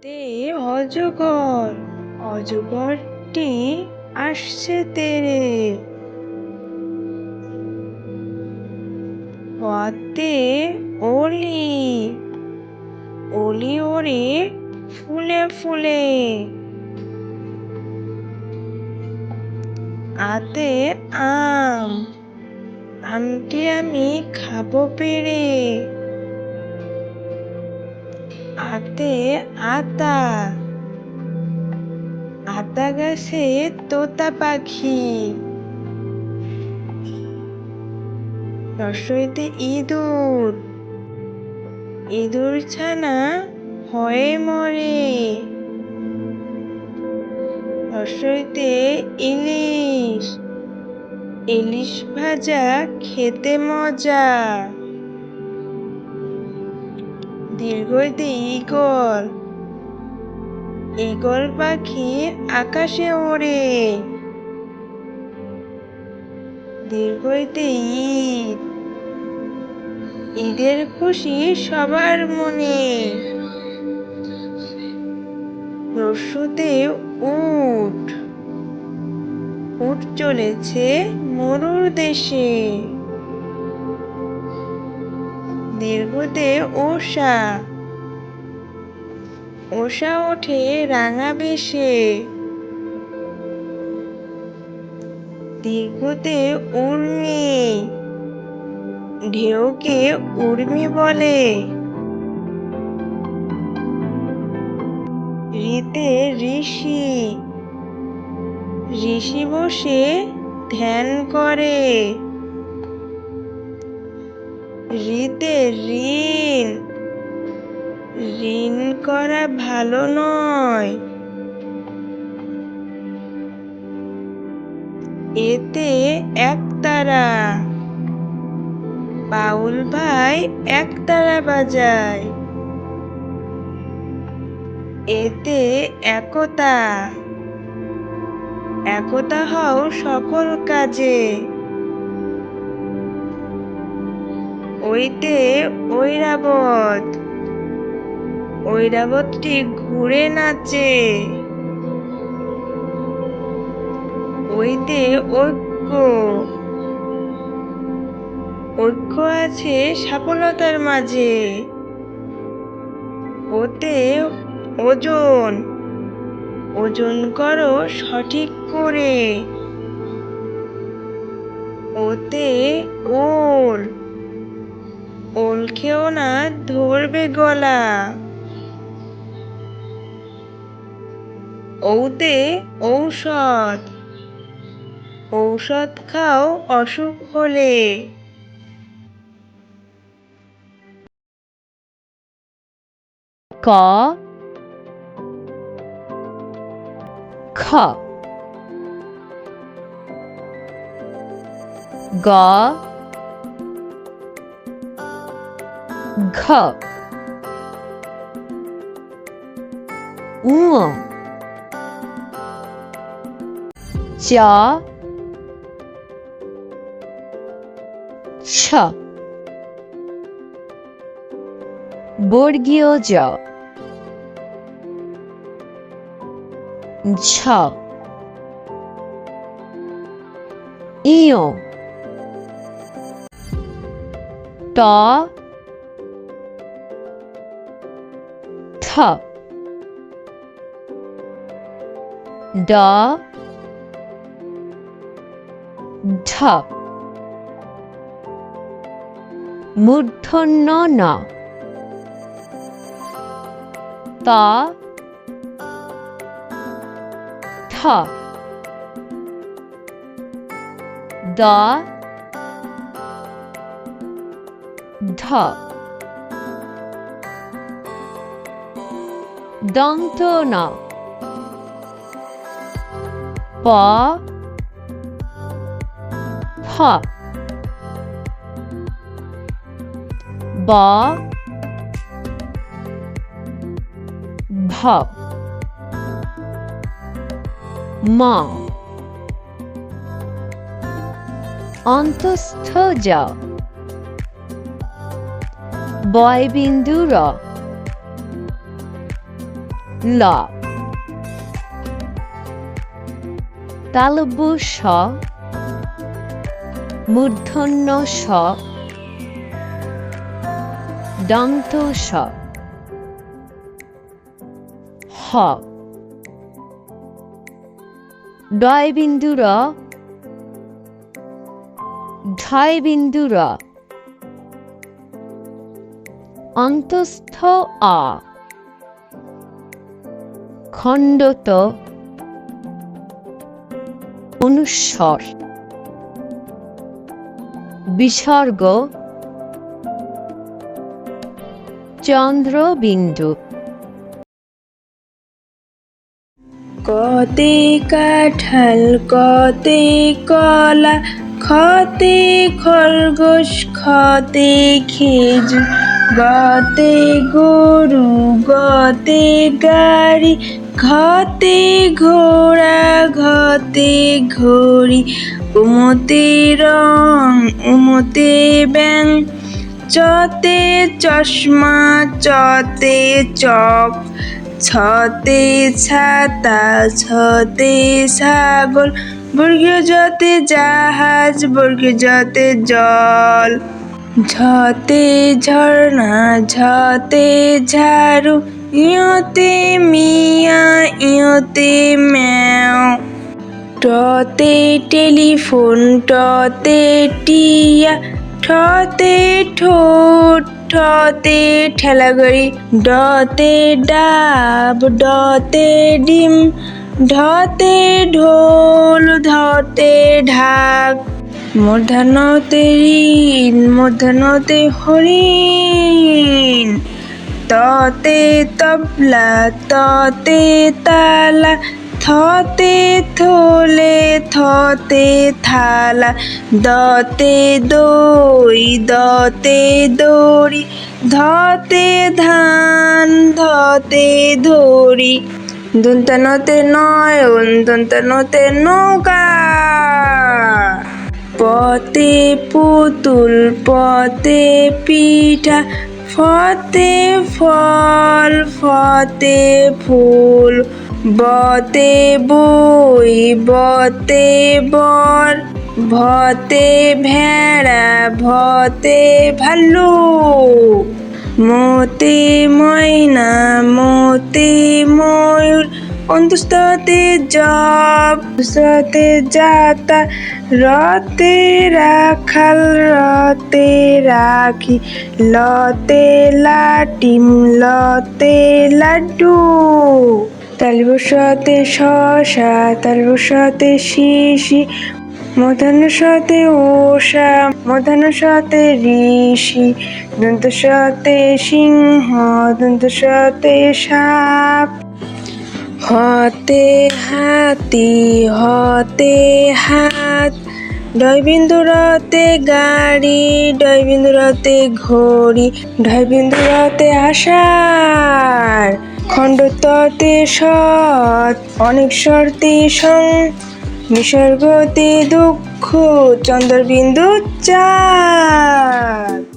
তে অজগর, অজগরটি আসছে তেরে। ওতে অলি, অলি ওড়ে ফুলে ফুলে। আতে আম, আমটি আমি খাবো পেড়ে। আতে আতা, আতা গাছে তোতা পাখি। রসইতে ইঁদুর, ইঁদুর ছানা হয়ে মরে। রসইতে ইলিশ, ইলিশ ভাজা খেতে মজা। দীর্ঘইতে ঈগল, ঈগল পাখি আকাশে ওড়ে। দীর্ঘইতে ঈদ, ঈদের খুশি সবার মনে। রস্যুতে উট, উট চলেছে মরুর দেশে। দীর্ঘতে ওষা, ওষা ওঠে রাঙা বেশে। দীর্ঘতে উর্মি, ঢেউকে উর্মি বলে। ঋতে ঋষি, ঋষি বসে ধ্যান করে। ঋতে ঋণ, ঋণ করা ভালো নয়। এতে একতারা, বাউল ভাই একতারা বাজায়। এতে একতা, একতা হও সকল কাজে। ওইতে ঐরাবত, ঐরাবতটি ঘুরে নাচে। ওইতে ঐক্য, ঐক্য আছে সফলতার মাঝে। ওতে ওজন, ওজন করো সঠিক করে। ওতে ওল, ওল খেও না ধরবে গলা। ওতে ঔষধ, ঔষধ খাও অসুখ হলে। ক খ গ ঘ ঙ চ ছ বর্গীয় জ ঝ ইয় ট ঠ ড ঢ মূর্ধন্য ন ত ঠ দ ঢ দন্ত ন প ফ ব ভ ম অন্তস্থ জ বয়বিন্দু র ল তালব্য স মূর্ধন্য স দন্ত স হ ডয় বিন্দু র ঢয় বিন্দু র অন্তস্থ আ খণ্ডত অনুস্বর বিসর্গ চন্দ্রবিন্দু কতে কাঁঠাল কতে কলা খতে খরগোশ খতে খেজুর গতে গরু গতে গাড়ি ঘতে ঘোড়া ঘতে ঘড়ি উমতে রং উমতে ব্যাং চতে চশমা চতে চক ছতে ছাতা ছতে ছাগল বর্গীয় জতে জাহাজ বর্গীয় জতে জল ঝতে ঝর্ণা ঝতে ঝাড়ু ইয়তে মিয়া ইয়তে ম্যাও টতে টেলিফোন টতে টিয়া ঠতে ঠোঁট ঠতে ঠেলাগাড়ি ডতে ডাব ডতে ডিম ঢতে ঢোল ধতে ঢাক মূর্ধন্যতে ঋণ মূর্ধন্যতে হরিণ ততে তবলা ততে তালা থতে থলে থতে থালা দতে দই দতে দড়ি ধতে ধান ধতে ধরি দন্তানতে নয়ন দন্তানতে নৌকা পতে পুতুল পতে পিঠা ফতে ফল ফতে ফুল বতে বই বতে বর ভতে ভেড়া ভতে ভাল্লুক মতে ময়না মতে ময়ূর অন্তস্থতে জব সতে যাতা রতে রাখাল রতে রাখি লতে লাটিম লতে লাড্ডু তালবসতে শশা তালবসতে শিশি মূর্ধন্যতে উষা মূর্ধন্যতে ঋষি দন্তস্বতে সিংহ দন্তস্বতে সাপ হতে হাতি হতে হাত ডয়বিন্দুরতে গাড়ি ডয়বিন্দুরতে ঘড়ি ঢয়বিন্দুরতে আষাঢ় খণ্ডততে সৎ অনেক শর্তে সং নিসর্গতে দুঃখ চন্দ্রবিন্দু চাঁদ।